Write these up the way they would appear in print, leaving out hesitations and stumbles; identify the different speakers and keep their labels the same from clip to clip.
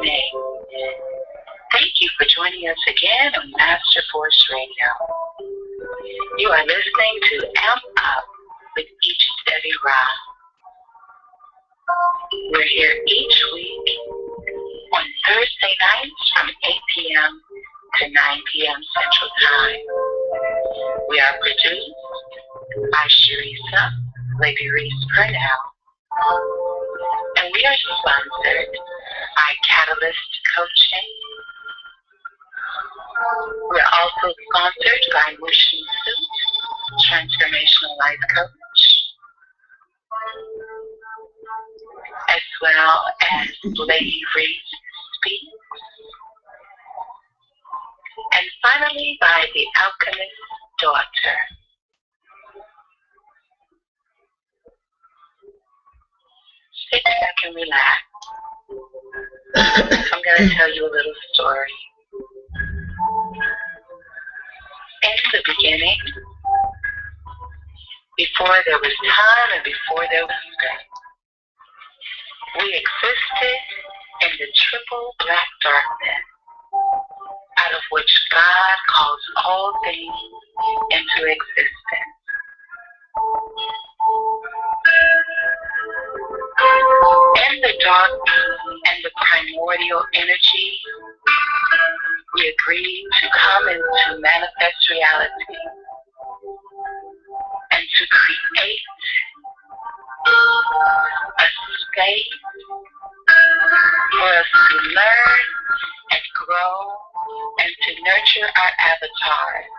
Speaker 1: evening. Thank you for joining us again on Master Force Radio. You are listening to Amp Up with Iccha Devi. We're here each week on Thursday nights from 8 p.m. to 9 p.m. Central Time. We are produced by Sharisa Lady Reese Purnell, and we are sponsored by Catalyst Coaching. We're also sponsored by Motion Suit, Transformational Life Coach, as well as Lady Reese Speaks, and finally by The Alchemist's Daughter. Sit back and relax. I'm going to tell you a little story. In the beginning, before there was time and before there was space, we existed in the triple black darkness, out of which God calls all things into existence. In the dark and the primordial energy, we agreed to come into manifest reality and to create a space for us to learn and grow and to nurture our avatars.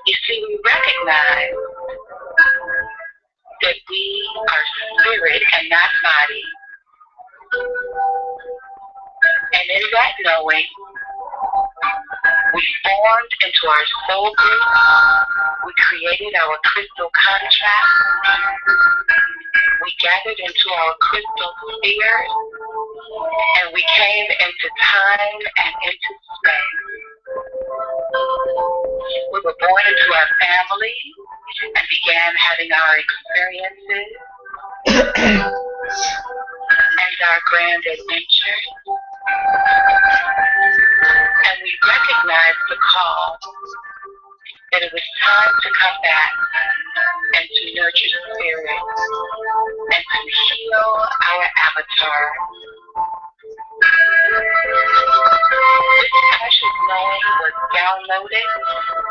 Speaker 1: You see, we recognize that we are spirit and not body. And in that knowing, we formed into our soul group. We created our crystal contract. We gathered into our crystal spheres. And we came into time and into space. We were born into our family and began having our experiences and our grand adventures. And we recognized the call that it was time to come back and to nurture spirit and to heal our avatar. This precious knowing was downloaded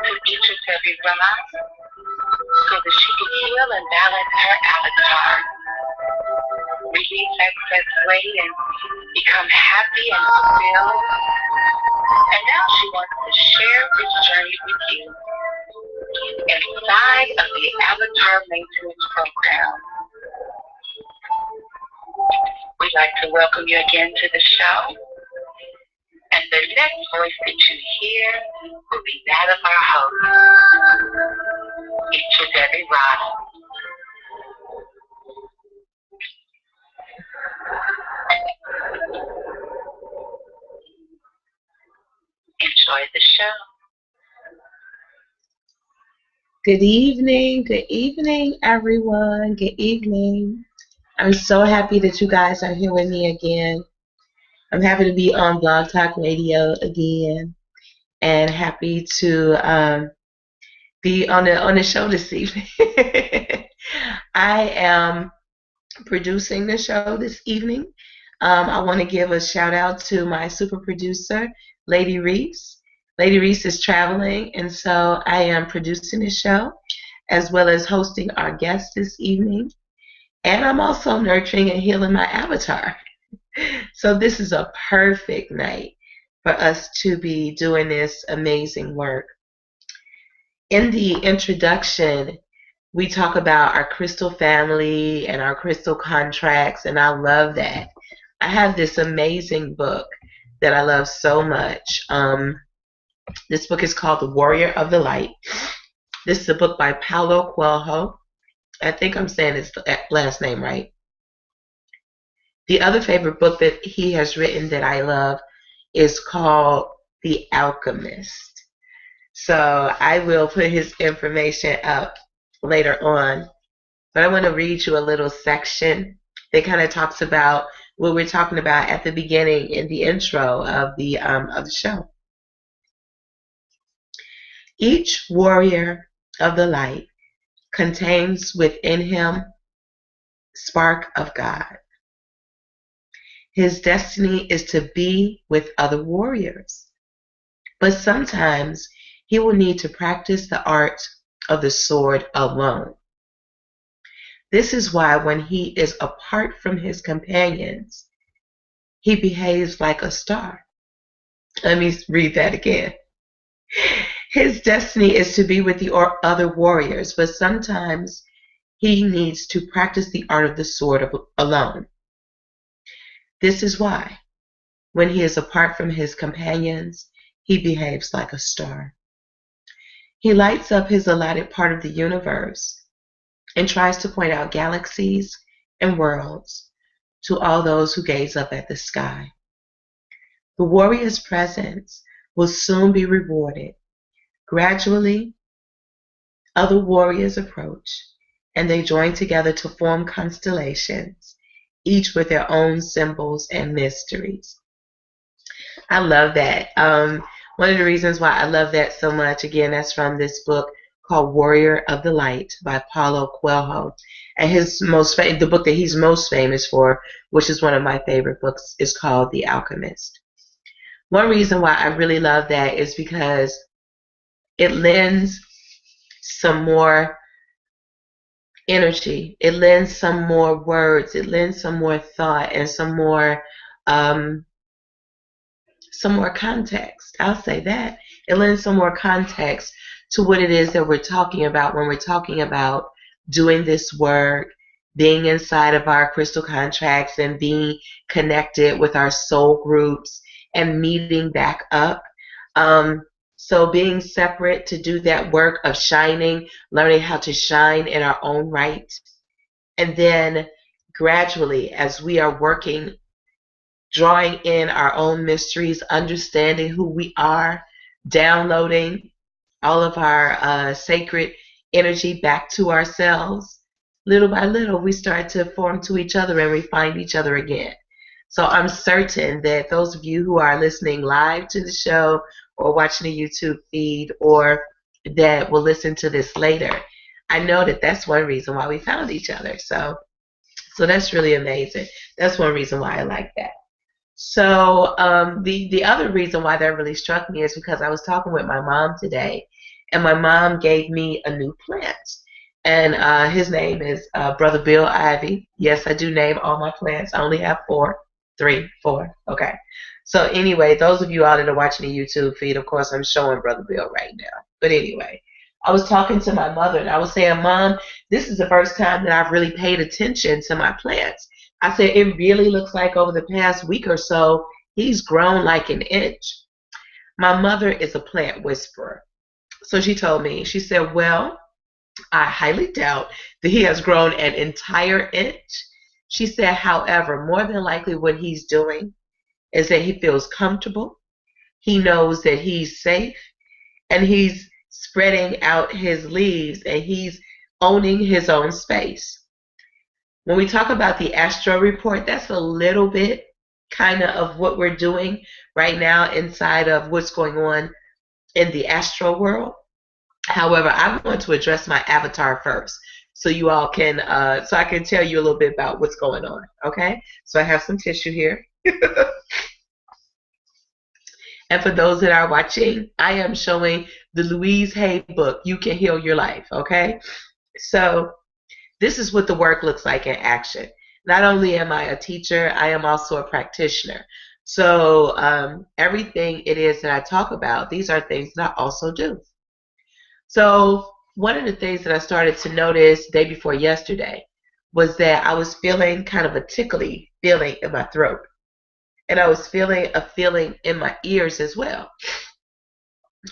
Speaker 1: to Iccha Devi so that she could heal and balance her avatar, release excess weight, and become happy and fulfilled. And now she wants to share this journey with you inside of the Avatar Maintenance Program. We'd like to welcome you again to the show. And the next voice that you hear will be that of our host, Iccha Devi. Enjoy the show.
Speaker 2: Good evening, everyone. Good evening. I'm so happy that you guys are here with me again. I'm happy to be on Blog Talk Radio again, and happy to be on the show this evening. I am producing the show this evening. I want to give a shout out to my super producer, Lady Reese. Lady Reese is traveling, and so I am producing the show as well as hosting our guest this evening. And I'm also nurturing and healing my avatar. So this is a perfect night for us to be doing this amazing work. In the introduction, we talk about our crystal family and our crystal contracts, and I love that. I have this amazing book that I love so much. This book is called The Warrior of the Light. This is a book by Paulo Coelho. I think I'm saying his last name right. The other favorite book that he has written that I love is called The Alchemist. So I will put his information up later on. But I want to read you a little section that kind of talks about what we're talking about at the beginning in the intro of the show. Each warrior of the light contains within him spark of God. His destiny is to be with other warriors. But sometimes he will need to practice the art of the sword alone. This is why when he is apart from his companions, he behaves like a star. Let me read that again. His destiny is to be with the other warriors, but sometimes he needs to practice the art of the sword alone. This is why, when he is apart from his companions, he behaves like a star. He lights up his allotted part of the universe and tries to point out galaxies and worlds to all those who gaze up at the sky. The warrior's presence will soon be rewarded. Gradually, other warriors approach, and they join together to form constellations, each with their own symbols and mysteries. I love that. One of the reasons why I love that so much, again, that's from this book called Warrior of the Light by Paulo Coelho. And the book that he's most famous for, which is one of my favorite books, is called The Alchemist. One reason why I really love that is because it lends some more energy. It lends some more words. It lends some more thought and some more context. I'll say that. It lends some more context to what it is that we're talking about when we're talking about doing this work, being inside of our crystal contracts and being connected with our soul groups and meeting back up. So being separate to do that work of shining, learning how to shine in our own right. And then gradually, as we are working, drawing in our own mysteries, understanding who we are, downloading all of our sacred energy back to ourselves, little by little, we start to form to each other and we find each other again. So I'm certain that those of you who are listening live to the show or watching the YouTube feed or that will listen to this later, I know that that's one reason why we found each other. So that's really amazing. That's one reason why I like that. So the other reason why that really struck me is because I was talking with my mom today, and my mom gave me a new plant. And his name is Brother Bill Ivy. Yes, I do name all my plants. I only have 4. Okay. So anyway, those of you out that are watching the YouTube feed, of course, I'm showing Brother Bill right now. But anyway, I was talking to my mother, and I was saying, Mom, this is the first time that I've really paid attention to my plants. I said, it really looks like over the past week or so, he's grown like an inch. My mother is a plant whisperer. So she told me, she said, well, I highly doubt that he has grown an entire inch. She said, however, more than likely what he's doing is that he feels comfortable. He knows that he's safe, and he's spreading out his leaves, and he's owning his own space. When we talk about the astro report, that's a little bit kind of what we're doing right now inside of what's going on in the astro world. However, I want to address my avatar first, so you all can, so I can tell you a little bit about what's going on. Okay, so I have some tissue here. And for those that are watching, I am showing the Louise Hay book, You Can Heal Your Life. Okay, so this is what the work looks like in action. Not only am I a teacher, I am also a practitioner. So everything it is that I talk about, these are things that I also do. So one of the things that I started to notice day before yesterday was that I was feeling kind of a tickly feeling in my throat. And I was feeling a feeling in my ears as well.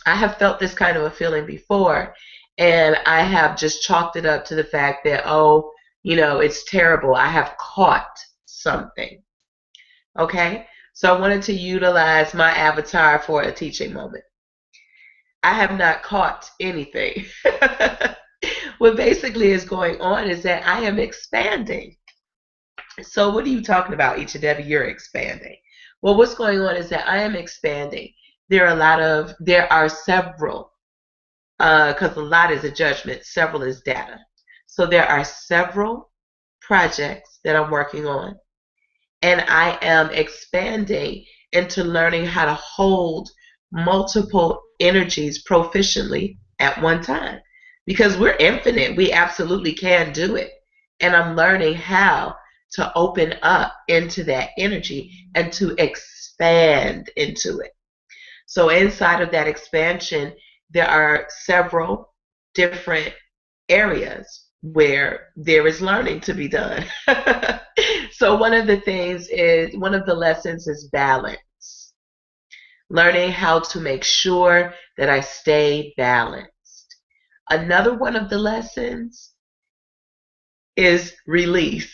Speaker 2: I have felt this kind of a feeling before, and I have just chalked it up to the fact that, oh, it's terrible. I have caught something. Okay? So I wanted to utilize my avatar for a teaching moment. I have not caught anything. What basically is going on is that I am expanding. So what are you talking about, Iccha Devi? You're expanding. Well, what's going on is that I am expanding. There are several, because a lot is a judgment, several is data. So there are several projects that I'm working on, and I am expanding into learning how to hold multiple energies proficiently at one time. Because we're infinite, we absolutely can do it. And I'm learning how to open up into that energy and to expand into it. So inside of that expansion, there are several different areas where there is learning to be done. So one of the lessons is balance. Learning how to make sure that I stay balanced. Another one of the lessons is release.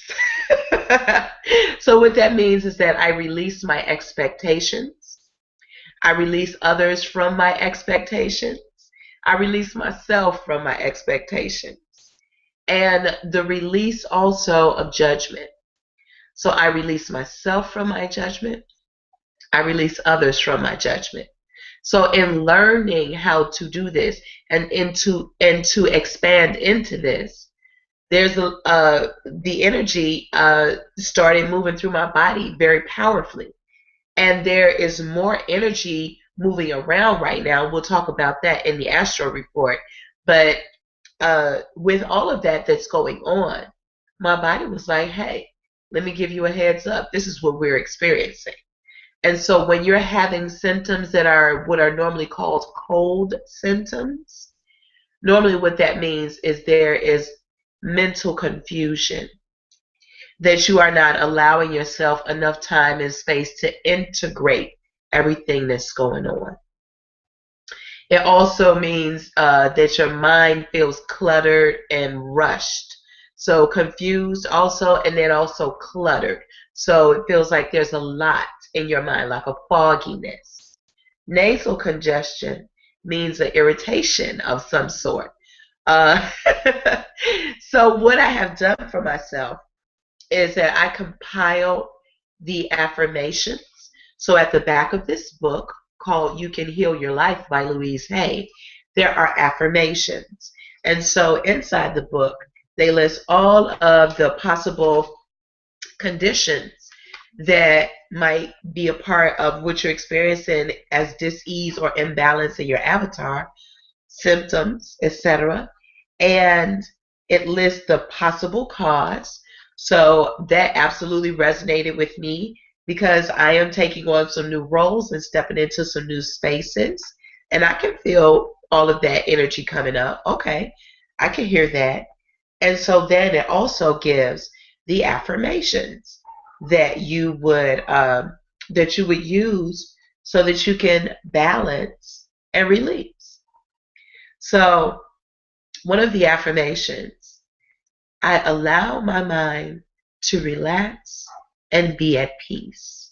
Speaker 2: So what that means is that I release my expectations. I release others from my expectations. I release myself from my expectations. And the release also of judgment. So I release myself from my judgment. I release others from my judgment. So in learning how to do this and to expand into this, there's the energy started moving through my body very powerfully. And there is more energy moving around right now. We'll talk about that in the astro report. But with all of that that's going on, my body was like, hey, let me give you a heads up. This is what we're experiencing. And so when you're having symptoms that are what are normally called cold symptoms, normally what that means is there is mental confusion, that you are not allowing yourself enough time and space to integrate everything that's going on. It also means that your mind feels cluttered and rushed. So confused also, and then also cluttered. So it feels like there's a lot in your mind, like a fogginess. Nasal congestion means an irritation of some sort. Uh, so what I have done for myself is that I compile the affirmations. So at the back of this book called You Can Heal Your Life by Louise Hay, there are affirmations. And so inside the book, they list all of the possible conditions that might be a part of what you're experiencing as dis-ease or imbalance in your avatar, symptoms, etc. And it lists the possible cause. So that absolutely resonated with me because I am taking on some new roles and stepping into some new spaces. And I can feel all of that energy coming up. Okay, I can hear that. And so then it also gives the affirmations that you would use so that you can balance and release. So one of the affirmations, I allow my mind to relax and be at peace.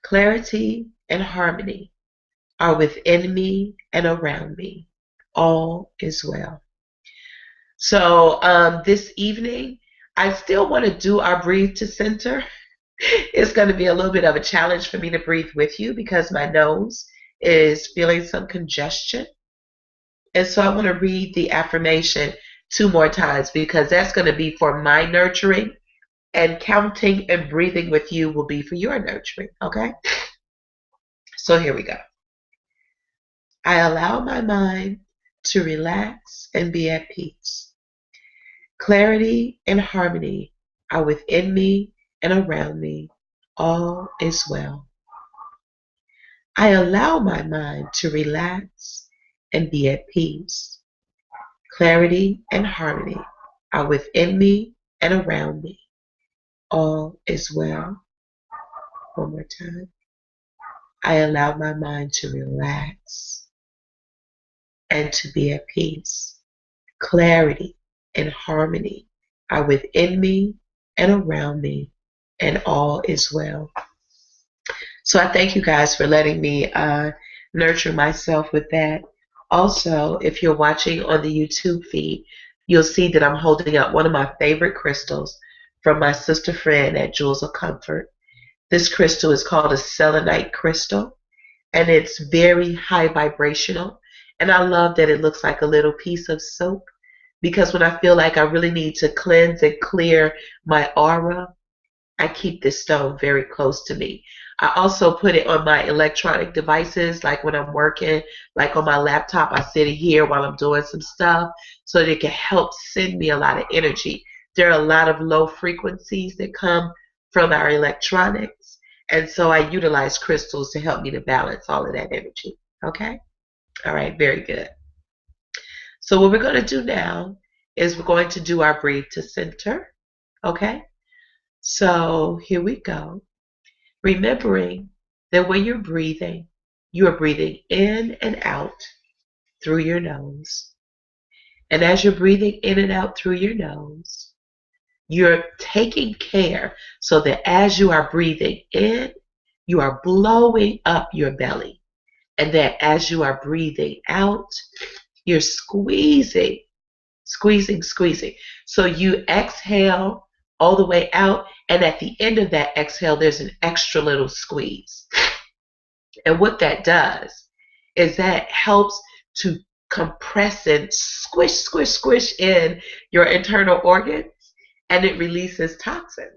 Speaker 2: Clarity and harmony are within me and around me. All is well. So this evening, I still want to do our breathe to center. It's going to be a little bit of a challenge for me to breathe with you because my nose is feeling some congestion. And so I want to read the affirmation 2 more times because that's going to be for my nurturing, and counting and breathing with you will be for your nurturing. Okay? So here we go. I allow my mind to relax and be at peace. Clarity and harmony are within me and around me. All is well. I allow my mind to relax and be at peace. Clarity and harmony are within me and around me. All is well. One more time. I allow my mind to relax and to be at peace. Clarity and harmony are within me and around me, and all is well. So I thank you guys for letting me nurture myself with that. Also, if you're watching on the YouTube feed, you'll see that I'm holding up one of my favorite crystals, from my sister friend at Jewels of Comfort. This crystal is called a selenite crystal, and it's very high vibrational. And I love that it looks like a little piece of soap, because when I feel like I really need to cleanse and clear my aura, I keep this stone very close to me. I also put it on my electronic devices, like when I'm working, like on my laptop, I sit here while I'm doing some stuff so that it can help send me a lot of energy. There are a lot of low frequencies that come from our electronics, and so I utilize crystals to help me to balance all of that energy. Okay? All right, very good. So what we're going to do now is we're going to do our breathe to center. Okay? So here we go. Remembering that when you're breathing, you are breathing in and out through your nose. And as you're breathing in and out through your nose, you're taking care so that as you are breathing in, you are blowing up your belly. And that as you are breathing out, you're squeezing, squeezing, squeezing. So you exhale all the way out, and at the end of that exhale, there's an extra little squeeze. And what that does is that helps to compress and squish, squish, squish in your internal organs, and it releases toxins.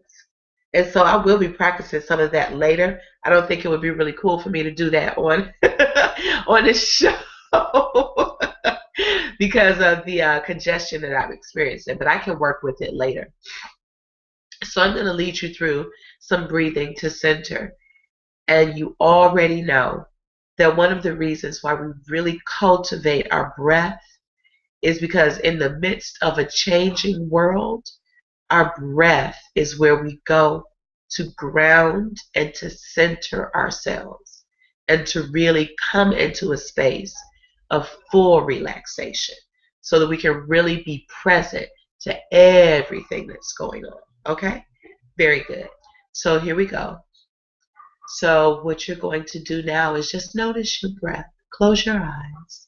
Speaker 2: And so I will be practicing some of that later. I don't think it would be really cool for me to do that on on this show because of the congestion that I'm experiencing, but I can work with it later. So I'm going to lead you through some breathing to center. And you already know that one of the reasons why we really cultivate our breath is because in the midst of a changing world, our breath is where we go to ground and to center ourselves and to really come into a space of full relaxation so that we can really be present to everything that's going on. Okay? Very good. So here we go. So what you're going to do now is just notice your breath. Close your eyes.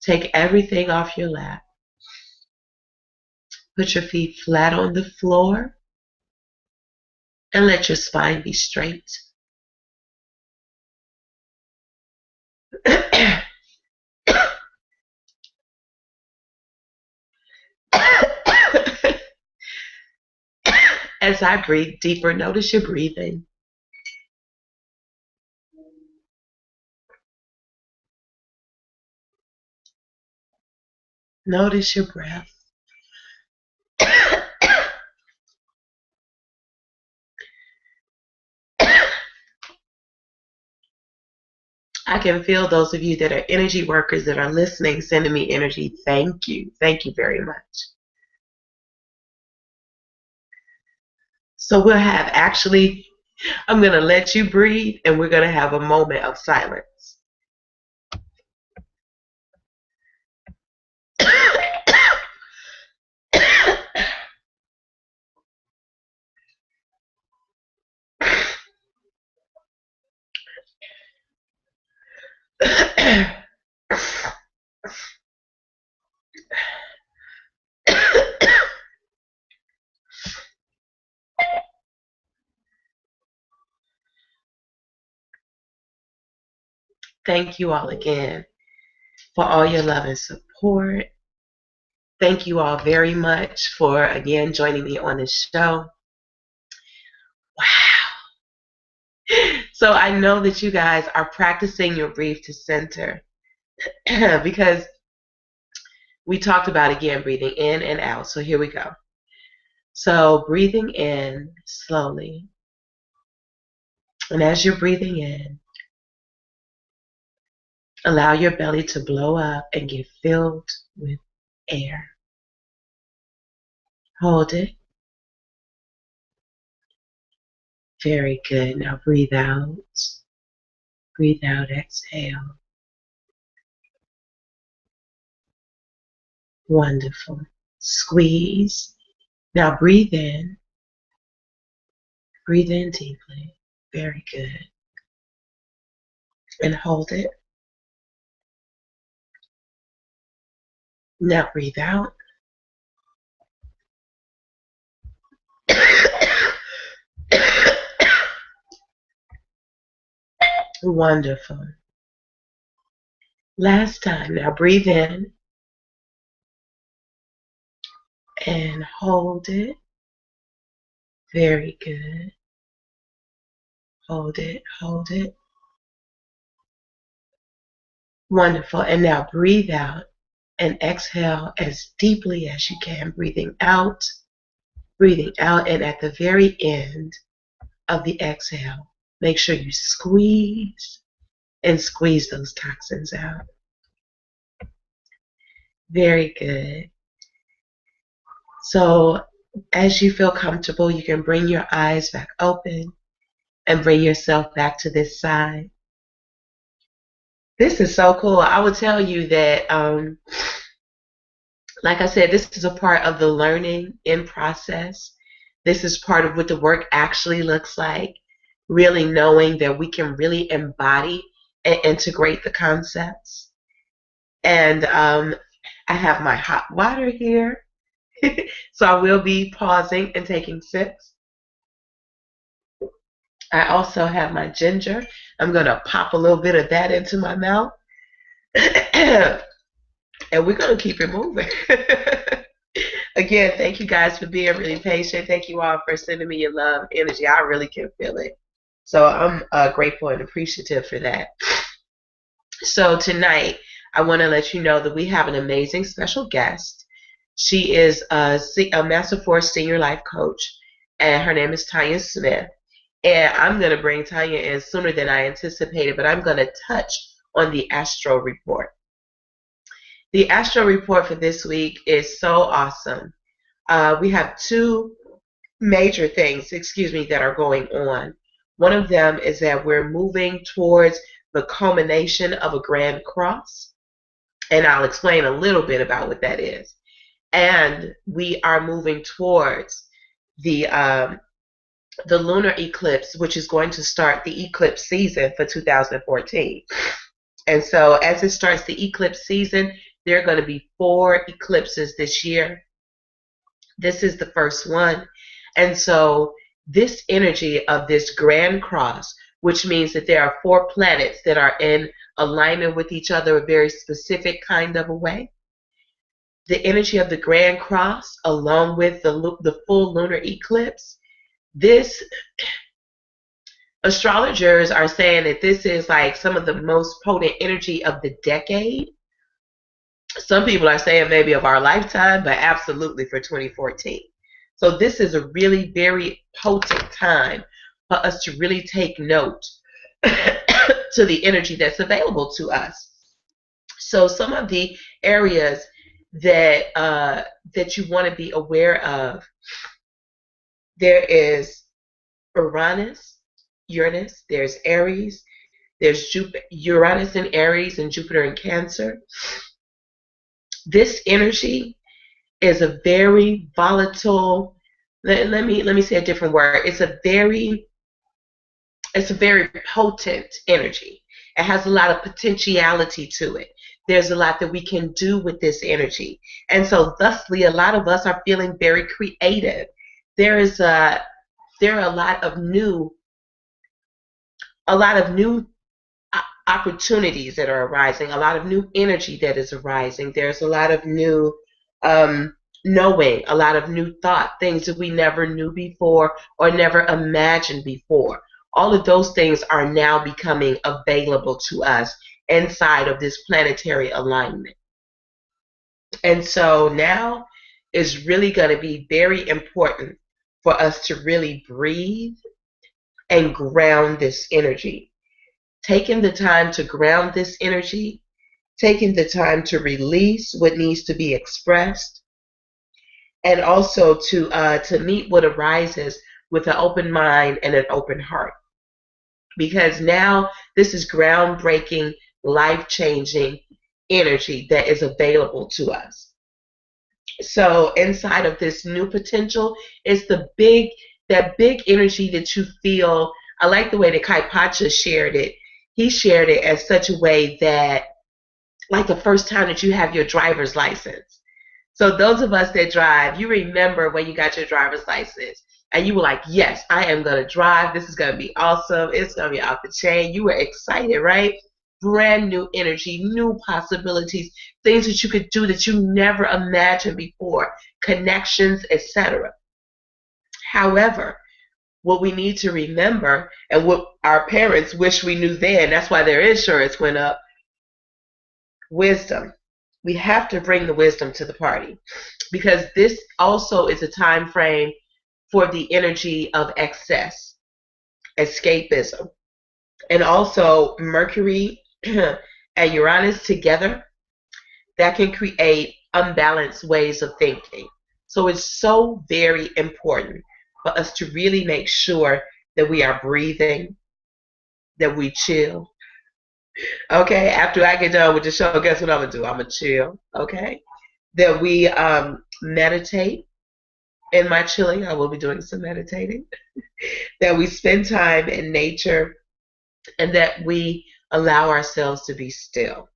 Speaker 2: Take everything off your lap. Put your feet flat on the floor and let your spine be straight. As I breathe deeper, notice your breathing. Notice your breath. I can feel those of you that are energy workers that are listening, sending me energy. Thank you. Thank you very much. So we'll have I'm going to let you breathe and we're going to have a moment of silence. Thank you all again for all your love and support. Thank you all very much for, again, joining me on this show. Wow. So I know that you guys are practicing your breathe to center because we talked about, again, breathing in and out. So here we go. So breathing in slowly. And as you're breathing in, allow your belly to blow up and get filled with air. Hold it. Very good. Now breathe out. Breathe out, exhale. Wonderful. Squeeze. Now breathe in. Breathe in deeply. Very good. And hold it. Now breathe out. Wonderful. Last time. Now breathe in and hold it. Very good. Hold it, hold it. Wonderful. And now breathe out and exhale as deeply as you can. Breathing out, and at the very end of the exhale, make sure you squeeze and squeeze those toxins out. Very good. So as you feel comfortable, you can bring your eyes back open and bring yourself back to this side. This is so cool. I would tell you that, like I said, this is a part of the learning in process. This is part of what the work actually looks like, really knowing that we can really embody and integrate the concepts. And I have my hot water here. So I will be pausing and taking sips. I also have my ginger. I'm going to pop a little bit of that into my mouth. And we're going to keep it moving. Again, thank you guys for being really patient. Thank you all for sending me your love, energy. I really can feel it. So I'm grateful and appreciative for that. So tonight, I want to let you know that we have an amazing special guest. She is a Master Force Senior Life Coach, and her name is Tanya Smith. And I'm going to bring Tanya in sooner than I anticipated, but I'm going to touch on the Astro Report. The Astro Report for this week is so awesome. We have two major things, that are going on. One of them is that we're moving towards the culmination of a Grand Cross, and I'll explain a little bit about what that is. And we are moving towards the lunar eclipse, which is going to start the eclipse season for 2014. And so as it starts the eclipse season, there are going to be 4 eclipses this year. This is the first one. And so this energy of this Grand Cross, which means that there are 4 planets that are in alignment with each other a very specific kind of a way. The energy of the Grand Cross, along with the full lunar eclipse, this astrologers are saying that this is like some of the most potent energy of the decade. Some people are saying maybe of our lifetime, but absolutely for 2014. So this is a really very potent time for us to really take note to the energy that's available to us. So some of the areas that you want to be aware of, there is Uranus, there's Aries, there's Uranus in Aries and Jupiter in Cancer. This energy is a very volatile, let me say a different word. It's a very potent energy. It has a lot of potentiality to it. There's a lot that we can do with this energy. And so thusly, a lot of us are feeling very creative. There are a lot of new opportunities that are arising, a lot of new energy that is arising. There's a lot of new knowing, a lot of new thought, things that we never knew before or never imagined before. All of those things are now becoming available to us inside of this planetary alignment. And so now is really going to be very important for us to really breathe and ground this energy. Taking the time to ground this energy, taking the time to release what needs to be expressed, and also to meet what arises with an open mind and an open heart. Because now this is groundbreaking, life-changing energy that is available to us. So inside of this new potential is that big energy that you feel. I like the way that Kai Pacha shared it. He shared it as such a way that, like the first time that you have your driver's license. So those of us that drive, you remember when you got your driver's license and you were like, yes, I am going to drive. This is going to be awesome. It's going to be off the chain. You were excited, right? Brand new energy, new possibilities, things that you could do that you never imagined before, connections, etc. However, what we need to remember, and what our parents wish we knew then, that's why their insurance went up, wisdom. We have to bring the wisdom to the party, because this also is a time frame for the energy of excess, escapism, and also Mercury and Uranus together, that can create unbalanced ways of thinking. So it's so very important for us to really make sure that we are breathing, that we chill. Okay, after I get done with the show, guess what I'm gonna do? I'm gonna chill. Okay, that we meditate. In my chilling, I will be doing some meditating. That we spend time in nature, and that we allow ourselves to be still.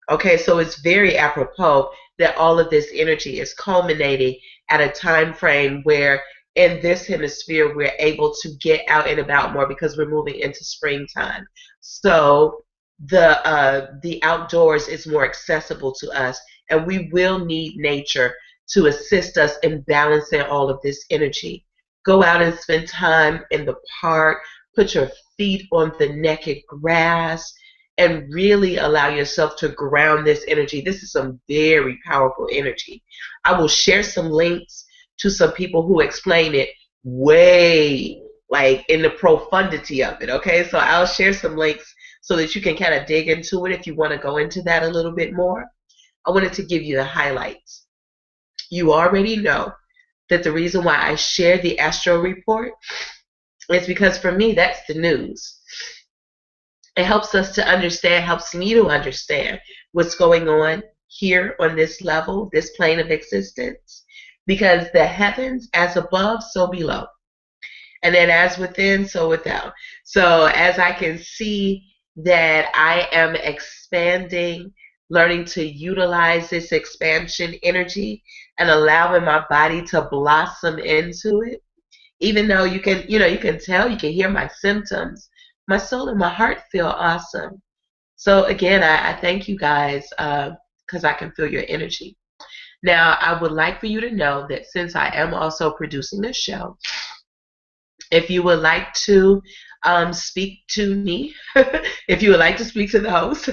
Speaker 2: Okay, so it's very apropos that all of this energy is culminating at a time frame where in this hemisphere we're able to get out and about more because we're moving into springtime. So the outdoors is more accessible to us, and we will need nature to assist us in balancing all of this energy. Go out and spend time in the park, put your feet on the naked grass, and really allow yourself to ground this energy. This is some very powerful energy. I will share some links to some people who explain it way like in the profundity of it. Okay, so I'll share some links so that you can kind of dig into it if you want to go into that a little bit more. I wanted to give you the highlights. You already know that the reason why I share the astro report is because for me, that's the news. It helps us to understand, helps me to understand what's going on here on this level, this plane of existence, because the heavens as above, so below. And then as within, so without. So as I can see that I am expanding, learning to utilize this expansion energy and allowing my body to blossom into it, even though you can tell, you can hear my symptoms, my soul and my heart feel awesome. So again, I thank you guys because I can feel your energy. Now, I would like for you to know that since I am also producing this show, if you would like to speak to me, if you would like to speak to the host,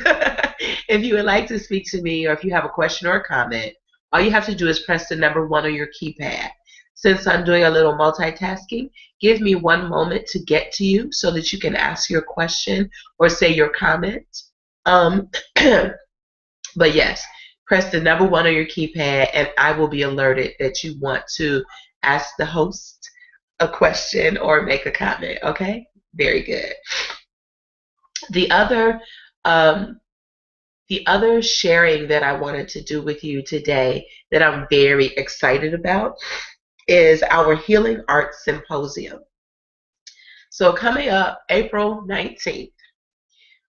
Speaker 2: if you would like to speak to me, or if you have a question or a comment, all you have to do is press the number 1 on your keypad. Since I'm doing a little multitasking, give me one moment to get to you so that you can ask your question or say your comment. But yes, press the number 1 on your keypad and I will be alerted that you want to ask the host a question or make a comment. Okay? Very good. The other sharing that I wanted to do with you today that I'm very excited about is our Healing Arts Symposium. So coming up April 19th,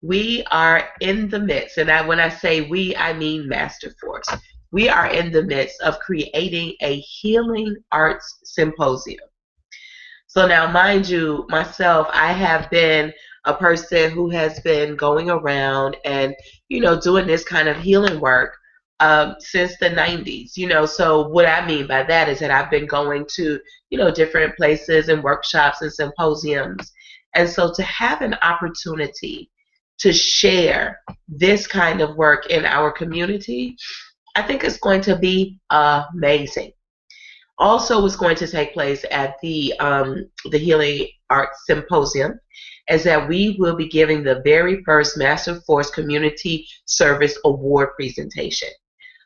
Speaker 2: we are in the midst, and when I say we, I mean Master Force. We are in the midst of creating a Healing Arts Symposium. So now, mind you, myself, I have been a person who has been going around and, doing this kind of healing work since the 90s. So what I mean by that is that I've been going to, different places and workshops and symposiums. And so to have an opportunity to share this kind of work in our community, I think it's going to be amazing. Also, what's going to take place at the Healing Arts Symposium is that we will be giving the very first Master Force Community Service Award presentation.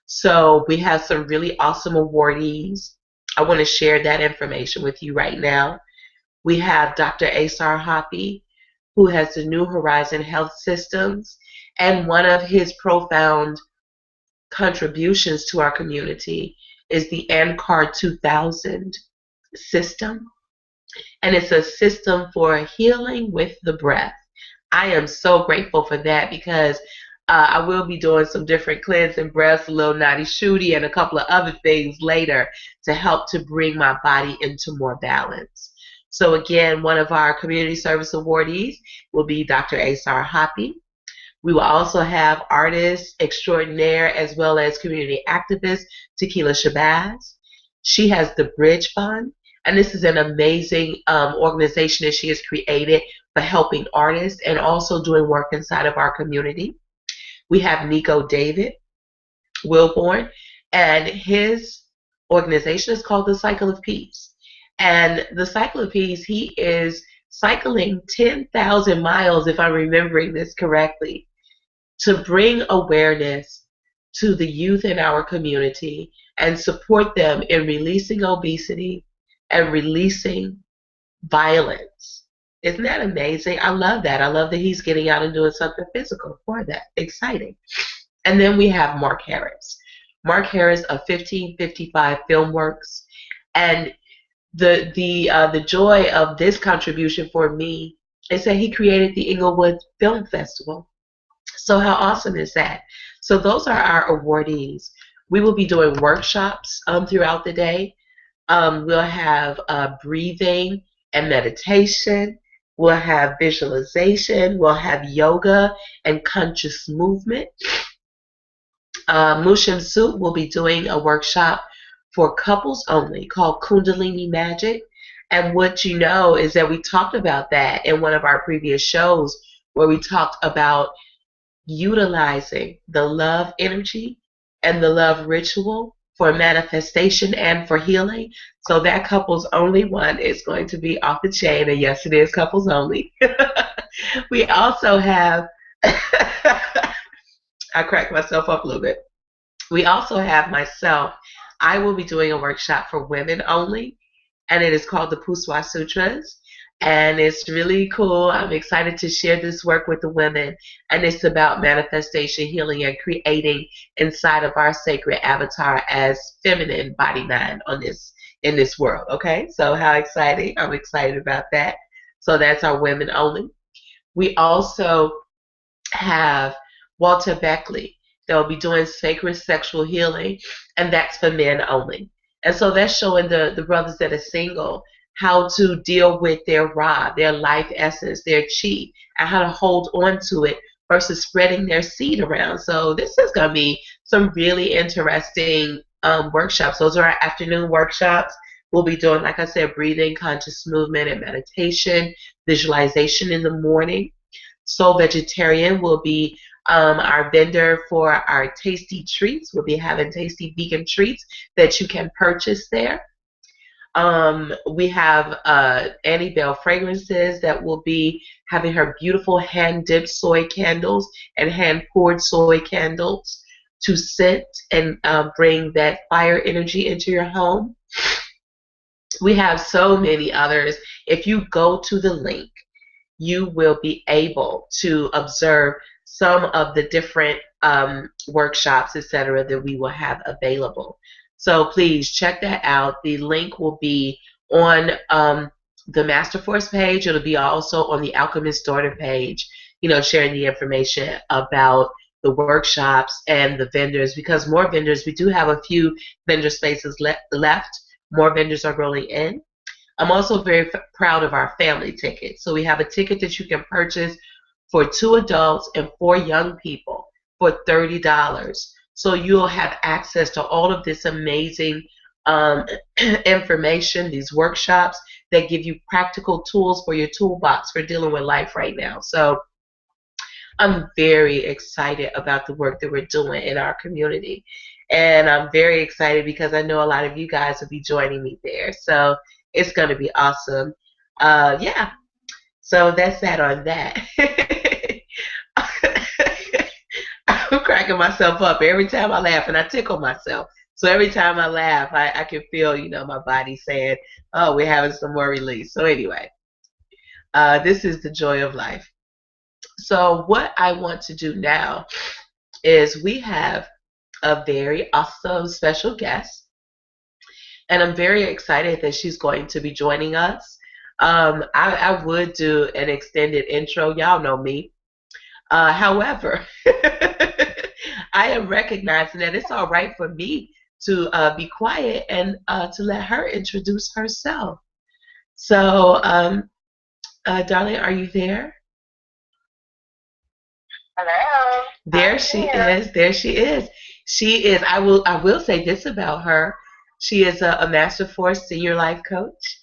Speaker 2: So we have some really awesome awardees. I want to share that information with you right now. We have Dr. Asar Hoppy, who has the New Horizon Health Systems, and one of his profound contributions to our community is the ANCAR 2000 system, and it's a system for healing with the breath. I am so grateful for that because I will be doing some different cleansing breaths, a little naughty shooty, and a couple of other things later to help to bring my body into more balance. So again, one of our community service awardees will be Dr. Asar Hoppy. We will also have artist extraordinaire as well as community activist Tequila Shabazz. She has the Bridge Fund, and this is an amazing organization that she has created for helping artists and also doing work inside of our community. We have Nico David Wilborn, and his organization is called the Cycle of Peace. And the Cycle of Peace, he is cycling 10,000 miles, if I'm remembering this correctly, to bring awareness to the youth in our community and support them in releasing obesity and releasing violence. Isn't that amazing? I love that. I love that he's getting out and doing something physical for that. Exciting. And then we have Mark Harris. Mark Harris of 1555 Filmworks. And the joy of this contribution for me is that he created the Inglewood Film Festival. So how awesome is that? So those are our awardees. We will be doing workshops throughout the day. We'll have breathing and meditation. We'll have visualization. We'll have yoga and conscious movement. Mushim Soup will be doing a workshop for couples only called Kundalini Magic. And what you know is that we talked about that in one of our previous shows where we talked about utilizing the love energy and the love ritual for manifestation and for healing. So that couples only one is going to be off the chain, and yes, it is couples only. We also have, I cracked myself up a little bit. We also have myself. I will be doing a workshop for women only, and it is called the Puswa Sutras. And it's really cool. I'm excited to share this work with the women. And it's about manifestation, healing, and creating inside of our sacred avatar as feminine body mind in this world. Okay, so how exciting. I'm excited about that. So that's our women only. We also have Walter Beckley. They'll be doing sacred sexual healing, and that's for men only. And so that's showing the brothers that are single how to deal with their Ra, their life essence, their chi, and how to hold on to it versus spreading their seed around. So this is going to be some really interesting workshops. Those are our afternoon workshops. We'll be doing, like I said, breathing, conscious movement, and meditation, visualization in the morning. Soul Vegetarian will be our vendor for our tasty treats. We'll be having tasty vegan treats that you can purchase there. We have Annie Bell Fragrances that will be having her beautiful hand-dipped soy candles and hand-poured soy candles to scent and bring that fire energy into your home. We have so many others. If you go to the link, you will be able to observe some of the different workshops, etc., that we will have available. So please check that out. The link will be on the Master Force page. It'll be also on the Alchemist Daughter page, sharing the information about the workshops and the vendors, because more vendors, we do have a few vendor spaces left. More vendors are rolling in. I'm also very proud of our family ticket. So we have a ticket that you can purchase for 2 adults and 4 young people for $30. So you'll have access to all of this amazing information, these workshops that give you practical tools for your toolbox for dealing with life right now. So I'm very excited about the work that we're doing in our community. And I'm very excited because I know a lot of you guys will be joining me there. So it's going to be awesome. Yeah. So that's that on that. I'm cracking myself up every time I laugh, and I tickle myself. So every time I laugh, I can feel, my body saying, oh, we're having some more release. So anyway, this is the joy of life. So what I want to do now is we have a very awesome special guest, and I'm very excited that she's going to be joining us. I would do an extended intro. Y'all know me. However, I am recognizing that it's all right for me to be quiet and to let her introduce herself. So, darling, are you there?
Speaker 1: Hello.
Speaker 2: There she is. There she is. She is. I will say this about her. She is a Master Force Senior Life Coach,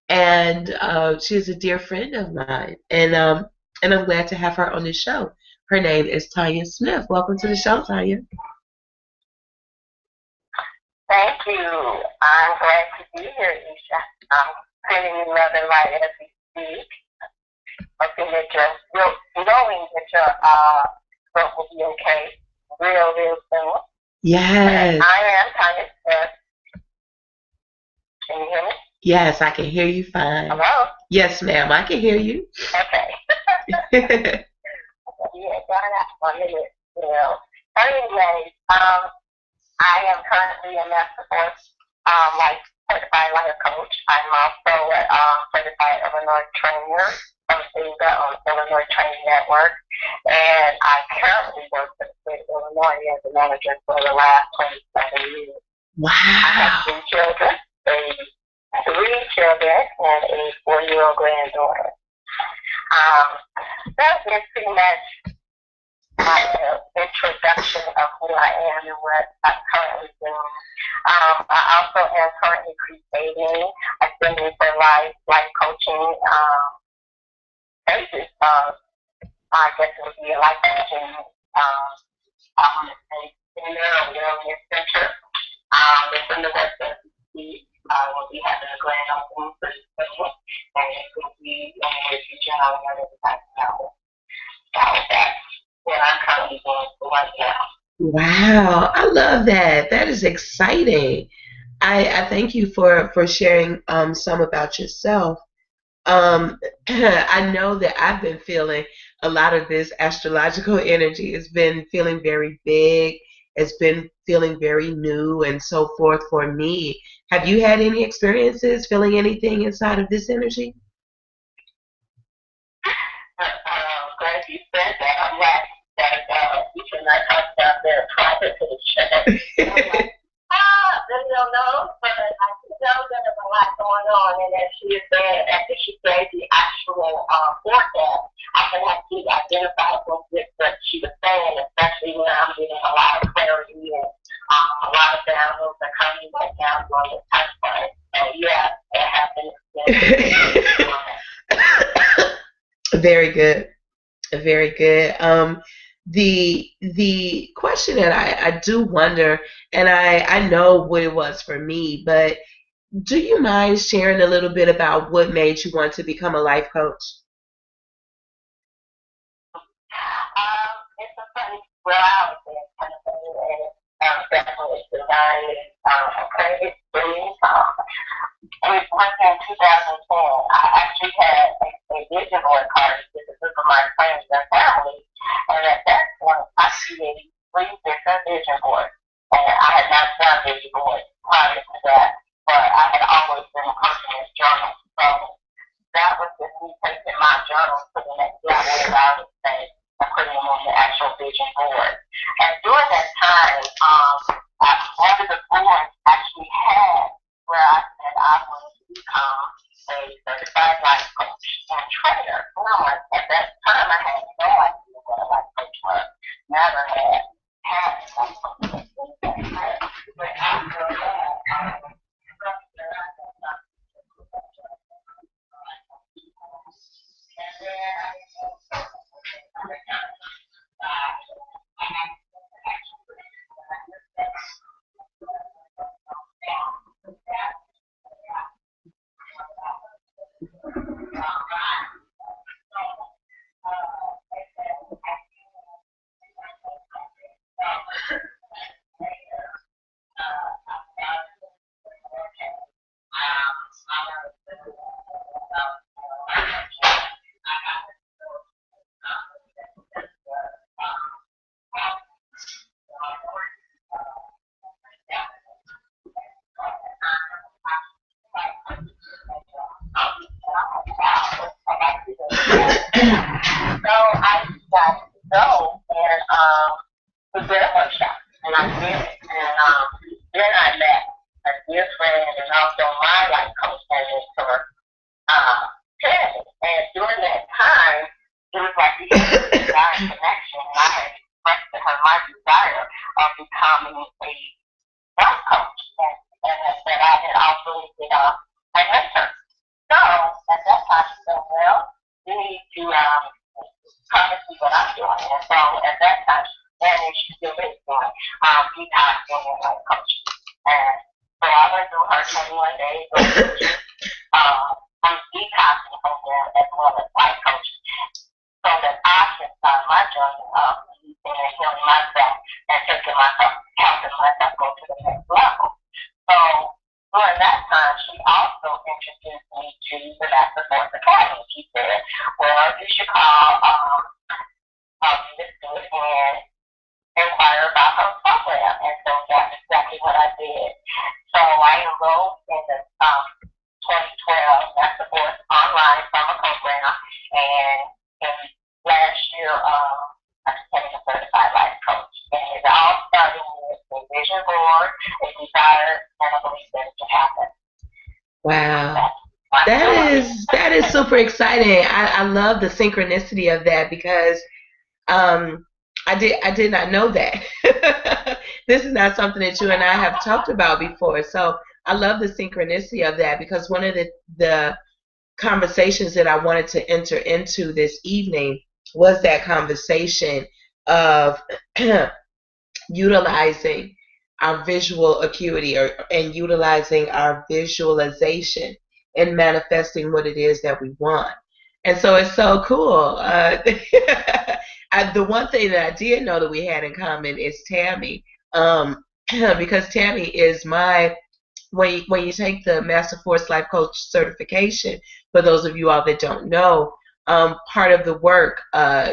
Speaker 2: and she is a dear friend of mine. And I'm glad to have her on the show. Her name is Tanya Smith. Welcome to the show, Tanya.
Speaker 1: Thank you. I'm glad to be here, Iccha. I'm sending you love and light as we speak. Hoping that knowing that your throat will be okay real soon.
Speaker 2: Yes.
Speaker 1: I am Tanya Smith. Can you hear me?
Speaker 2: Yes, I can hear you fine.
Speaker 1: Hello?
Speaker 2: Yes, ma'am, I can hear you.
Speaker 1: Okay. Yeah, got that 1 minute. Anyway, I am currently a Master Force like certified life coach. I'm also a certified Illinois trainer from the Illinois Training Network, and I currently work for the state of Illinois as a manager for the last 27 years.
Speaker 2: Wow.
Speaker 1: I have three children and a 4-year-old granddaughter. That is pretty much my introduction of who I am and what I'm currently doing. I also am currently creating a Singing for life coaching basis. I guess it would be a life coaching wellness center. It's in the West End. We'll be having a grand opening pretty soon, and it will be in the near future. I'll let everybody know about that. What I'm currently doing for right now.
Speaker 2: Wow, I love that. That is exciting. I thank you for sharing some about yourself. I know that I've been feeling a lot of this astrological energy. It's been feeling very big. It's been feeling very new and so forth for me. Have you had any experiences feeling anything inside of this energy?
Speaker 1: Glad you said that. I'm glad that you and I talked about their private relationship. Really don't know, but I do know that there's a lot going on, and as she said, after she gave the actual forecast, I can actually identify with what she was saying, especially when I'm getting a lot of clarity and a lot of downloads are coming right now on the touch point. So yeah, it happened.
Speaker 2: Very good. Very good. The question that I do wonder, and I know what it was for me, but do you mind sharing a little bit about what made you want to become a life coach?
Speaker 1: It's a funny, well, I would say it's kind of funny, and definitely divine, credit for me. It was in 2010. I actually had a vision board card with a group of my friends and family, and at that point, I created 3 different vision boards. And I had not done vision boards prior to that, but I had always been a person in journals. So that was just me taking my journals to the next level, as I would say, and putting them on the actual vision board. And during that time, one of the boards actually had where I said I wanted to become a certified life coach and trainer. And I'm like, at that time, I had no idea what a life coach was. Never had a life coach. But after that, also my life coach and mentor, Tanya. And during that time, it was like we had this desire connection, and I had expressed to her my desire of becoming a life coach, and that I had also been a mentor. So at that time, she said, well, you need to come and see what I'm doing. And so at that time, and she still is doing detoxing and life coaching. And so I went through her 21 days of detoxing program as well as life coaching, so that I can start my journey of using and healing myself and taking myself, helping myself go to the next level. So during that time, she also introduced me to the Master Force Academy. She said, well, you should call Miss Good and inquire about her program. And so that's exactly what I did. So I enrolled in the 2012 Master Force online summer program, and in last year, I became a certified life coach. And it all started with a vision board, a desire, and a belief that it can happen.
Speaker 2: Wow. That is super exciting. I love the synchronicity of that, because I did not know that. This is not something that you and I have talked about before. So I love the synchronicity of that, because one of the conversations that I wanted to enter into this evening was that conversation of utilizing our visual acuity, and utilizing our visualization and manifesting what it is that we want. And so it's so cool. The one thing that I did know that we had in common is Tammy, because Tammy is when you take the Master Force Life Coach certification, for those of you all that don't know, part of the work,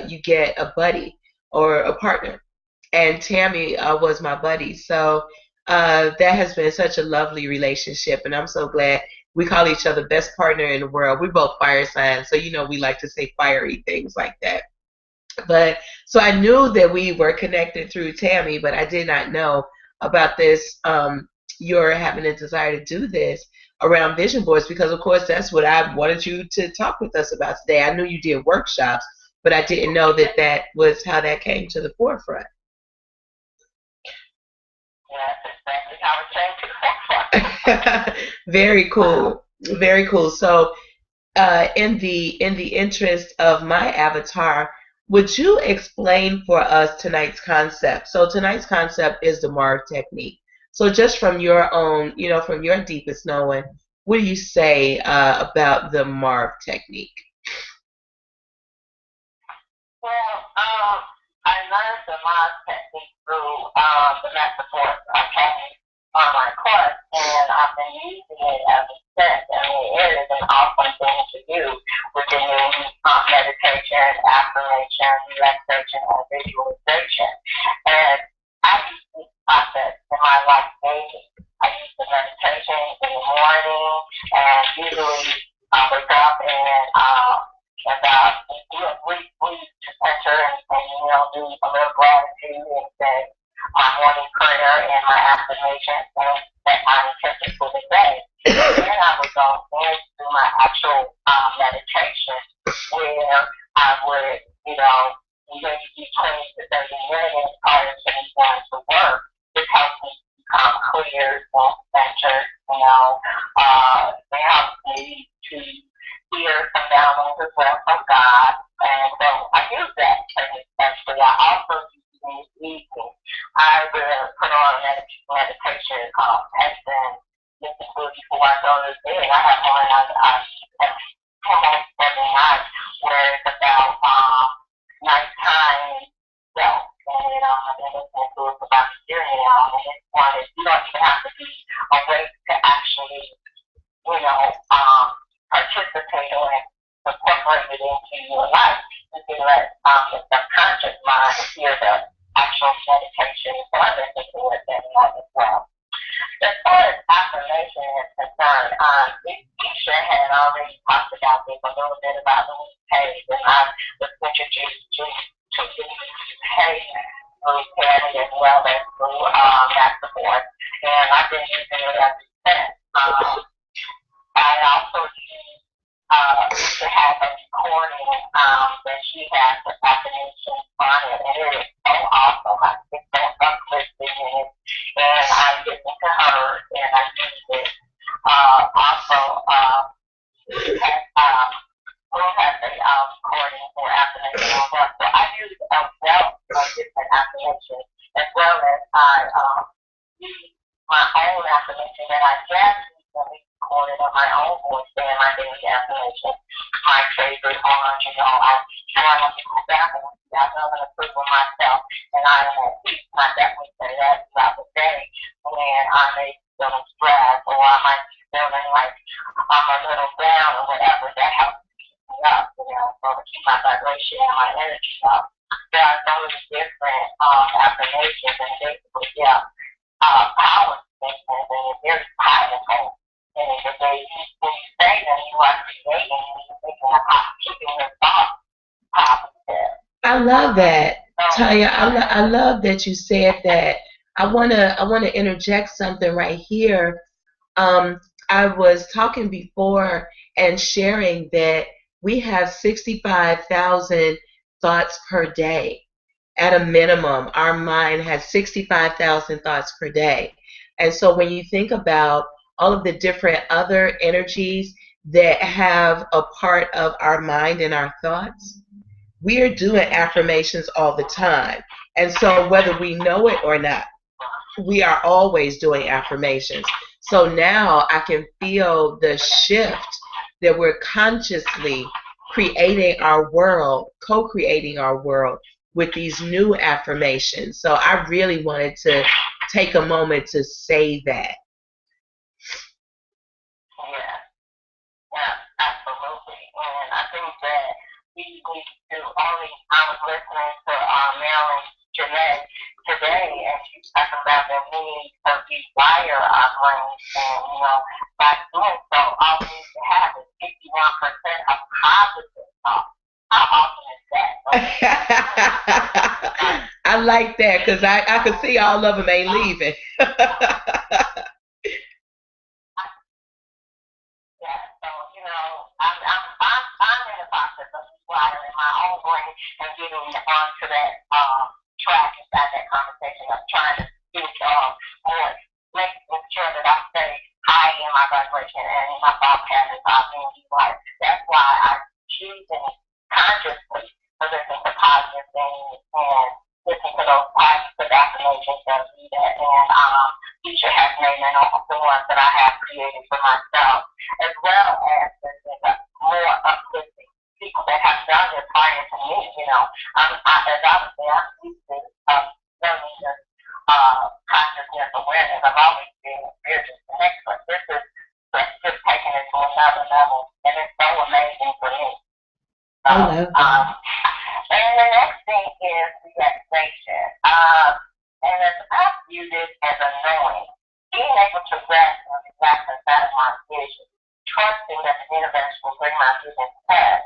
Speaker 2: you get a buddy or a partner. And Tammy was my buddy. So that has been such a lovely relationship, and I'm so glad. We call each other best partner in the world. We're both fire signs, so we like to say fiery things like that. But so I knew that we were connected through Tammy, but I did not know about this. You're having a desire to do this around vision boards, because of course that's what I wanted you to talk with us about today. I knew you did workshops, but I didn't know that that was how that came to the forefront. Very cool. Very cool. So in the interest of my avatar, would you explain for us tonight's concept? So tonight's concept is the Marv technique. So just from your own, from your deepest knowing, what do you say about the Marv technique?
Speaker 1: Well, I learned the Marv technique through the Master Force Academy online course, and I've been using it ever since. I mean, it is an awesome thing to do with the new meditation, affirmation, relaxation, and visualization. And I use this process in my life daily. I use the meditation in the morning, and usually I wake up and we just enter and do a little gratitude and say my morning prayer and my affirmation and set my intention for the day. Then I would go into my actual meditation, where I would, maybe do 20 to 30 minutes prior to me going to work. This helps me become clear and centered. It helps me to hear some downloads as well from God. And so I use that essentially. I also use it in the evening. I will put on a meditation and listen to it before I go to bed. I have one every night, where it's about nighttime self. And I've been listening to it about hearing it out. And it's one that you don't even have to be awake to actually, participate or incorporate it into your life. You can let the subconscious mind hear the actual meditation. So I've been thinking with that night as well. As far as affirmation is concerned, Iccha had already talked about this a little bit about the page, and I was introduced to the page through Tanya as well as through Master Force, and I've been using it ever since. Um, I also use to have a recording that she has the affirmations on it, and it is so awesome. I think so uplifting in it, and I listen to her and I use it. Also, has who has a recording for affirmation on that. So I use a wealth of different affirmations as well as I use my own affirmation that I just recently recorded on my own voice and my daily affirmation. My favorite one, I try not to go back and I know I'm going to prove with myself and I am at peace. And I definitely say that throughout the day when I may be feeling stressed or I might be feeling like I'm a little down or whatever. That helps keep me up, so to keep my vibration and my energy up. There are so many different affirmations and basically, power statements, and it's very powerful. And when you say that you are creating, you're keeping your thoughts positive.
Speaker 2: I love that, Tanya. I love that you said that. I wanna interject something right here. I was talking before and sharing that we have 65,000 thoughts per day. At a minimum, our mind has 65,000 thoughts per day. And so when you think about all of the different other energies that have a part of our mind and our thoughts, we are doing affirmations all the time. And so whether we know it or not, we are always doing affirmations. So now I can feel the shift that we're consciously creating our world, co-creating our world with these new affirmations. So I really wanted to take a moment to say that.
Speaker 1: Yeah, absolutely. And I think that we need to only, I was listening to Marilyn Jeanette today, and she's talking about that we need to rewire our brains. And, by doing so, all we need to have is 51% of positive thoughts. How awesome is that?
Speaker 2: I like that because I could see all of them ain't leaving.
Speaker 1: I'm in the process of rewiring my own brain and getting onto that track inside that conversation of trying to get more, making sure that I stay high in my vibration and in my thought patterns are being rewired. That's why I'm choosing consciously to listen to positive things and listen to those positive affirmations that do that. And future has named the ones that I have created for myself, as well as more uplifting people that have done this prior to me. As I would say, I'm used to learning this consciousness awareness. I've always been spiritual connected, but this is just taking it to another level, and it's so amazing for me.
Speaker 2: I love that.
Speaker 1: And the next thing is relaxation. And I view this as a knowing, being able to rest and relax inside of my vision, trusting that the universe will bring my vision to pass.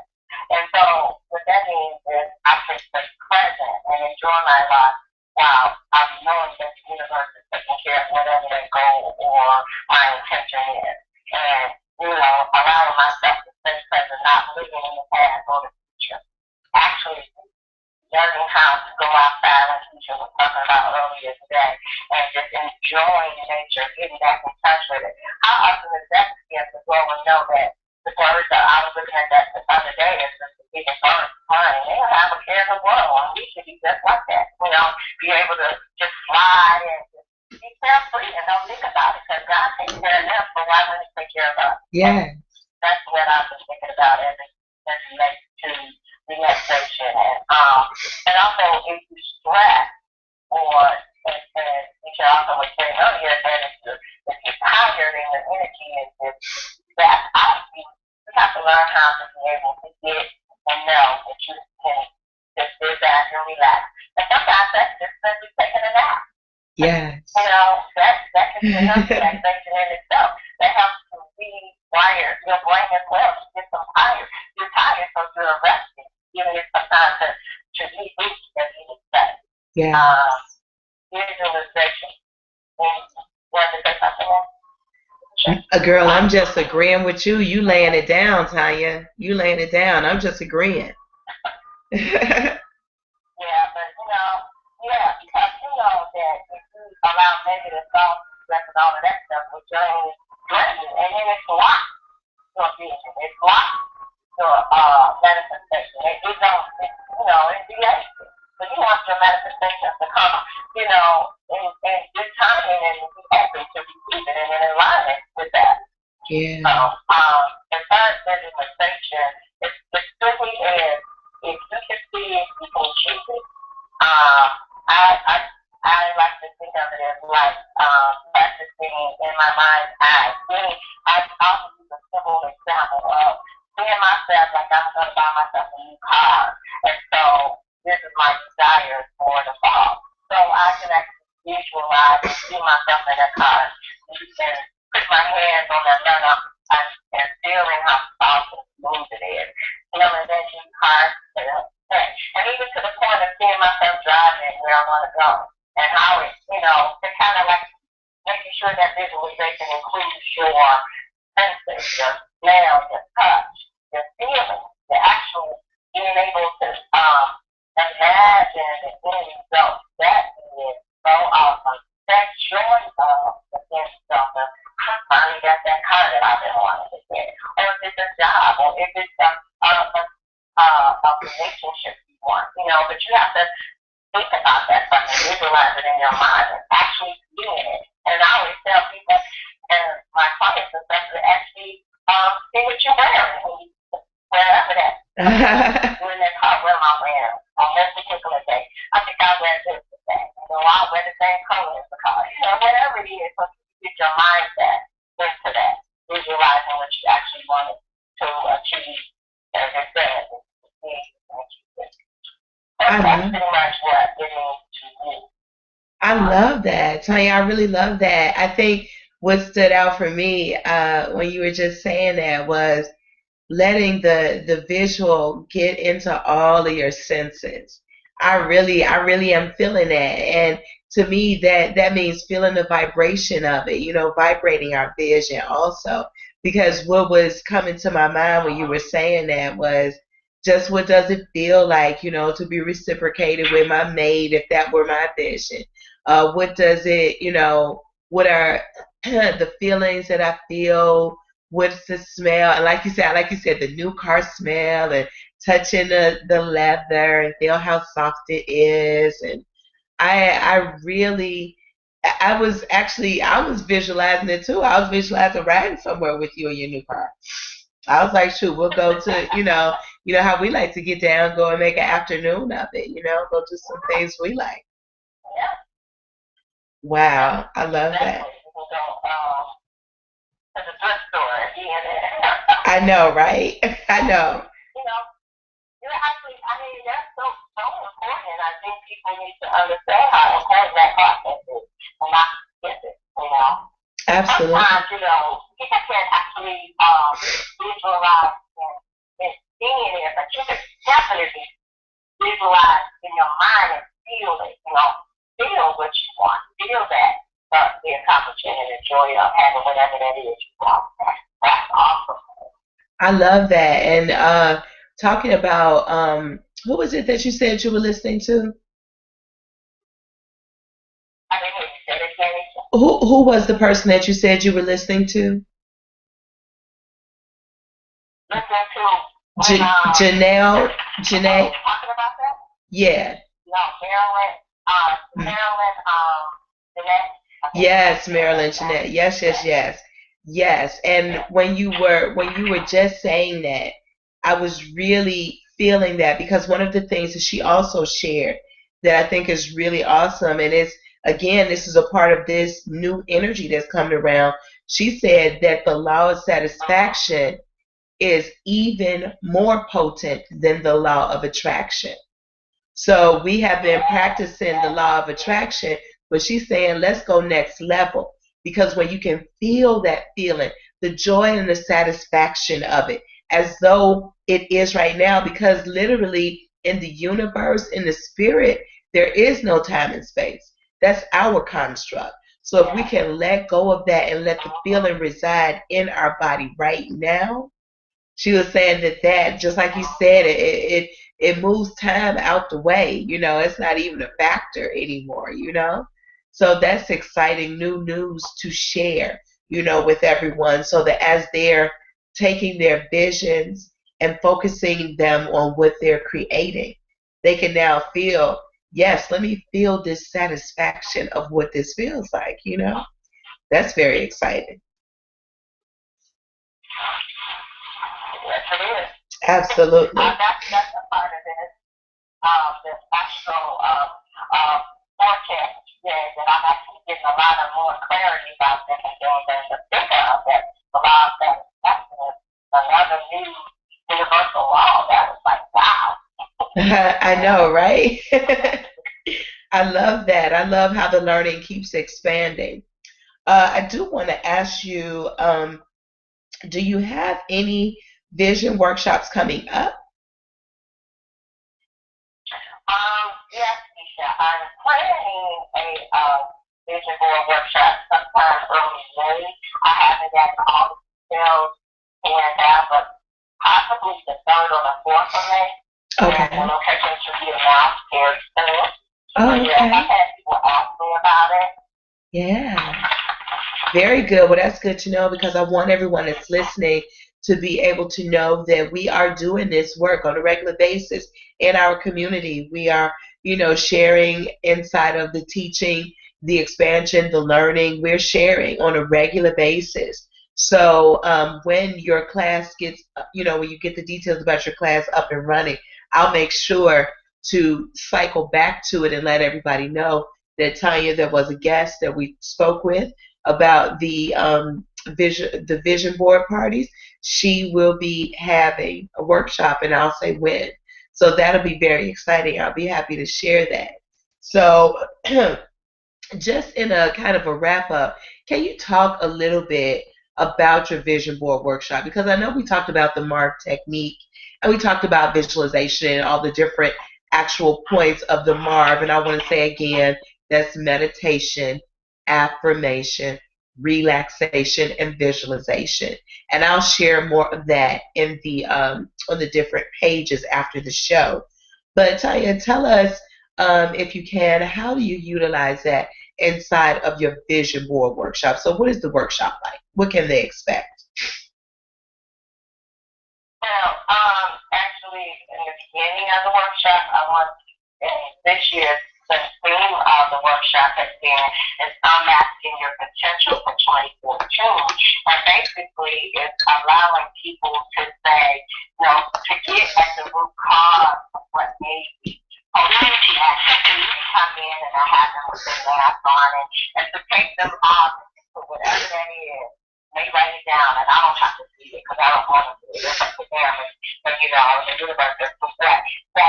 Speaker 1: And so what that means is I can stay present and enjoy my life while I'm knowing that the universe is taking care of whatever that goal or my intention is. And, allowing myself to stay present, not living in the past or the future. Actually learning how to go outside, like Iccha was talking about earlier today, and just enjoying nature, getting back in touch with it. How awesome is that to be able to go and know that the birds that I was looking at that the other day, it's just the biggest birds flying. They don't have a care in the world, and we should be just like that. Be able to just fly and just be carefree and don't think about it, because God takes care of them, so why wouldn't He take care of us?
Speaker 2: Yeah.
Speaker 1: That's what I've been thinking about as it relates to relaxation and also if you stress or and you should also was saying earlier that if you're tired and your energy is just that out, you have to learn how to be able to get and know that you can just sit back and relax. And sometimes that's just simply taking a nap.
Speaker 2: Yes.
Speaker 1: That can be enough relaxation in itself. That helps to rewire your brain as well. You get some tired. You're tired, so you're resting. Giving it some time to reboot, as you would say.
Speaker 2: Yeah.
Speaker 1: Visualization. You want to say something else?
Speaker 2: A girl, I'm just agreeing with you. You laying it down, Tanya. You laying it down. I'm just agreeing.
Speaker 1: Yeah, but yeah, because you know that if you allow negative thoughts, stress, and all of that stuff, will drain you, and then it's locked your vision. It's locked your manifestation. It don't, it delays it. So you want your manifestations to come, in good timing and be open to receive it and in alignment with that.
Speaker 2: Yeah.
Speaker 1: So, as far as visualization, it's strictly is if you can see it, you can achieve it. I like to think of it as like practicing in my mind's eye. I also use a simple example of seeing myself like I'm going to buy myself a new car, and so this is my desire for the fall. So I can actually visualize and see myself in a car and put my hands on that leather and feeling how soft and smooth it is. Feeling that new car. And even to the point of seeing myself driving where I want to go. And how it's kind of like making sure that visualization includes your senses, your smell, your touch, your feeling, the actual being able to imagine the end result. That is so awesome. That joy of the end result of I finally got that car that I've been wanting to get. Or if it's a job, or if it's a relationship you want, but you have to think about that something, visualize it in your mind, and actually doing it. And I always tell people, and my clients and stuff, to actually see what you're wearing, wherever that. Doing that car, what am I wearing on this particular day? I think I'll wear this today. I'll wear the same color as the car. Whatever it is, so you get your mindset into that, visualizing what you actually wanted to achieve, as I said.
Speaker 2: I love that, Tanya. I really love that. I think what stood out for me when you were just saying that was letting the visual get into all of your senses. I really am feeling that, and to me that means feeling the vibration of it. Vibrating our vision also. Because what was coming to my mind when you were saying that was just what does it feel like, to be reciprocated with my mate if that were my vision? What does it, what are the feelings that I feel? What's the smell? And like you said, the new car smell and touching the leather and feel how soft it is. And I really, I was visualizing it too. I was visualizing riding somewhere with you in your new car. I was like, shoot, we'll go to, how we like to get down, go and make an afternoon of it, go do some things we like. Wow, I love that. I know, right? I know.
Speaker 1: That's so important. I think people need to understand how important that process is and not get it,
Speaker 2: Absolutely.
Speaker 1: Sometimes, people can actually visualize and seeing it, but you can definitely visualize in your mind and feel it, feel what you want, feel that the accomplishment and the joy of having whatever that is you want. That's awesome.
Speaker 2: I love that. And talking about who was it that you said you were listening to?
Speaker 1: I didn't hear you say it again.
Speaker 2: Who was the person that you said you were listening to?
Speaker 1: Listening to
Speaker 2: Janae.
Speaker 1: Talking about that?
Speaker 2: Yeah.
Speaker 1: No, Marilyn, Jeanette.
Speaker 2: Yes, Marilyn Jeanette. Yes. And when you were just saying that, I was really feeling that, because one of the things that she also shared that I think is really awesome, and it's, again, this is a part of this new energy that's coming around. She said that the law of satisfaction is even more potent than the law of attraction. So we have been practicing the law of attraction, but she's saying let's go next level, because when you can feel that feeling, the joy and the satisfaction of it, as though it is right now, because literally in the universe, in the spirit, there is no time and space. That's our construct. So if we can let go of that and let the feeling reside in our body right now, she was saying that just like you said, it moves time out the way. It's not even a factor anymore. So that's exciting new news to share. With everyone, so that as they're taking their visions and focusing them on what they're creating, they can now feel, yes, let me feel this satisfaction of what this feels like. That's very exciting.
Speaker 1: Yes, it is.
Speaker 2: Absolutely.
Speaker 1: That's a part of it. The actual forecast says that I'm actually getting a lot of more clarity about this and doing the figure of it. A lot of that another new universal law that was like, wow.
Speaker 2: I know, right? I love that. I love how the learning keeps expanding. I do want to ask you, do you have any vision workshops coming up?
Speaker 1: Yes, Keisha, I'm planning a vision board workshop sometime early May. I haven't gotten all the details and out, but possibly the 3rd or the 4th of May.
Speaker 2: Okay.
Speaker 1: And the location should be announced very soon.
Speaker 2: Oh,
Speaker 1: But yeah, I've had people ask me about it.
Speaker 2: Yeah. Very good. Well, that's good to know because I want everyone that's listening to be able to know that we are doing this work on a regular basis in our community. We are, sharing inside of the teaching, the expansion, the learning. We're sharing on a regular basis. So when your class gets, when you get the details about your class up and running, I'll make sure to cycle back to it and let everybody know that Tanya, there was a guest that we spoke with about the vision board parties. She will be having a workshop, and I'll say when. So that'll be very exciting. I'll be happy to share that. So, just in a kind of a wrap up, can you talk a little bit about your vision board workshop? Because I know we talked about the MARV technique and we talked about visualization and all the different actual points of the MARV. And I want to say again, that's meditation, affirmation, relaxation, and visualization. And I'll share more of that in the on the different pages after the show. But Tanya, tell us, if you can, how do you utilize that inside of your vision board workshop? So what is the workshop like? What can they expect?
Speaker 1: Well, actually, in the beginning of the workshop, I want this year the theme of the workshop has been is unmasking your potential for 2014, and basically it's allowing people to say, to get at the root cause of what may be holding you back, and come in and I have them with their mask on and to take them off to whatever that is. They write it down, and I don't have to see it because I don't want to see it. It's up to them, and the universe is that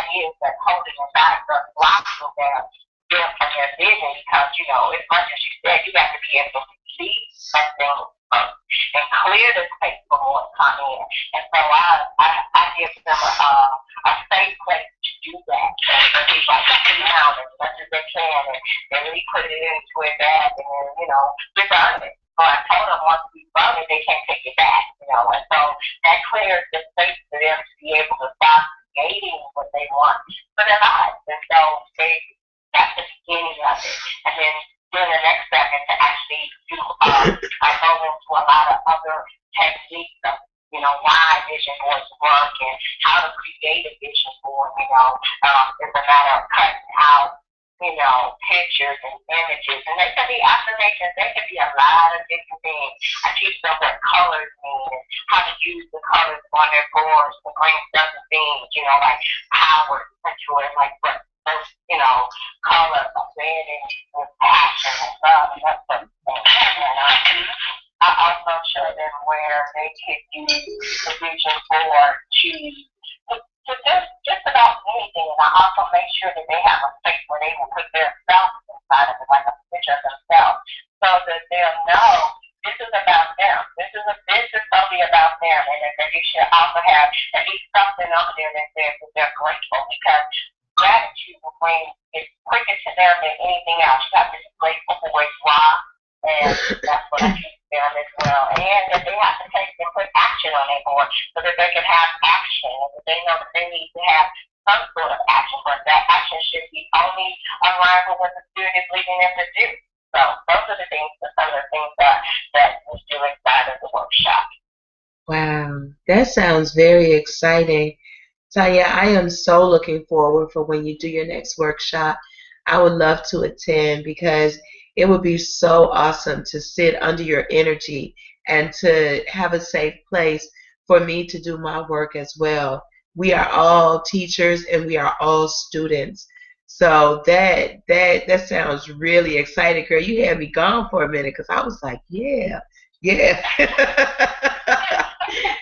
Speaker 1: is that holding them back, the blocks of them from their vision. Because as much as you said, you got to be able to see something and clear the space for more to come in. And so I give them a safe place to do that. And people like sit down as much as they can and really put it into a bag and then we burn it. So I told them once we burn it, they can't take it back. And so that clears the space for them to be able to stop creating what they want for their lives. And so that's the beginning of it. And then during the next step is to actually do, I go into a lot of other techniques of, why vision boards work and how to create a vision board, it's a matter of cutting out, pictures and images. And they can be affirmations, they can be a lot of different things. I teach them what colors mean and how to use the colors on their boards to bring certain things, like power into it, like what those, colors of red and passion and love and that sort of thing. And I also show them where they could use the vision board to just about anything. And I also make sure that they have a place where they will put their self inside of it, like a picture of themselves, so that they'll know this is about them. This is totally about them, and that they should also have at least something on there that says that they're grateful, because gratitude will bring it quicker to them than anything else. You have to be grateful for where you are. And that's what I teach them as well. And that they have to take and put action on their board so that they can have action. And that they know that they need to have some sort of action, but that action should be only aligned with what the Spirit is leading them to do. So those are the things, some of the things that was doing inside of the workshop.
Speaker 2: Wow, that sounds very exciting. Tanya, I am so looking forward for when you do your next workshop. I would love to attend because it would be so awesome to sit under your energy and to have a safe place for me to do my work as well. We are all teachers and we are all students. So that sounds really exciting, girl. You had me gone for a minute because I was like, yeah, yeah.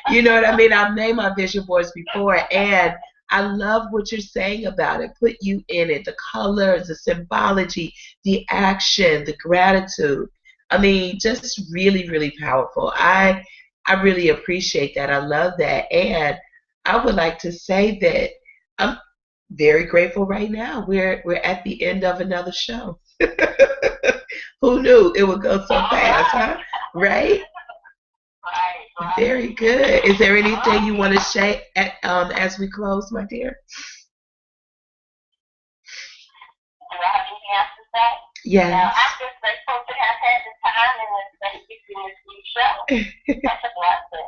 Speaker 2: You know what I mean? I've made my vision boards before, and I love what you're saying about it. Put you in it, the colors, the symbology, the action, the gratitude. I mean, just really, really powerful. I really appreciate that. I love that, and I would like to say that I'm very grateful right now. We're at the end of another show. Who knew it would go so fast, huh? Right? Very good. Is there anything you want to say as we close, my dear?
Speaker 1: Do I have anything else to say?
Speaker 2: Yes.
Speaker 1: No, I'm just grateful to have had the time and thank you for this new show. That's a blessing.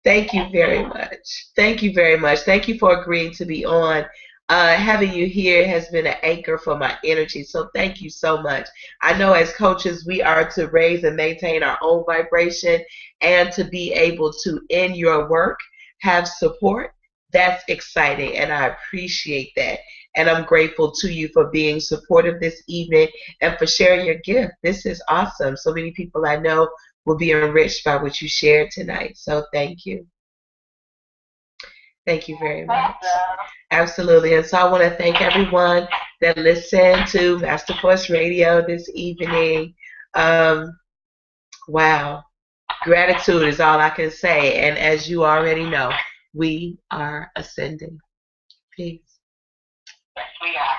Speaker 2: Thank you very much. Thank you very much. Thank you for agreeing to be on. Having you here has been an anchor for my energy. So thank you so much. I know as coaches, we are to raise and maintain our own vibration and to be able to, in your work, have support. That's exciting, and I appreciate that. And I'm grateful to you for being supportive this evening and for sharing your gift. This is awesome. So many people I know will be enriched by what you shared tonight. So thank you. Thank you very much. Absolutely. And so I want to thank everyone that listened to Masterforce Radio this evening. Wow. Gratitude is all I can say. And as you already know, we are ascending. Peace.
Speaker 1: Yes, we are.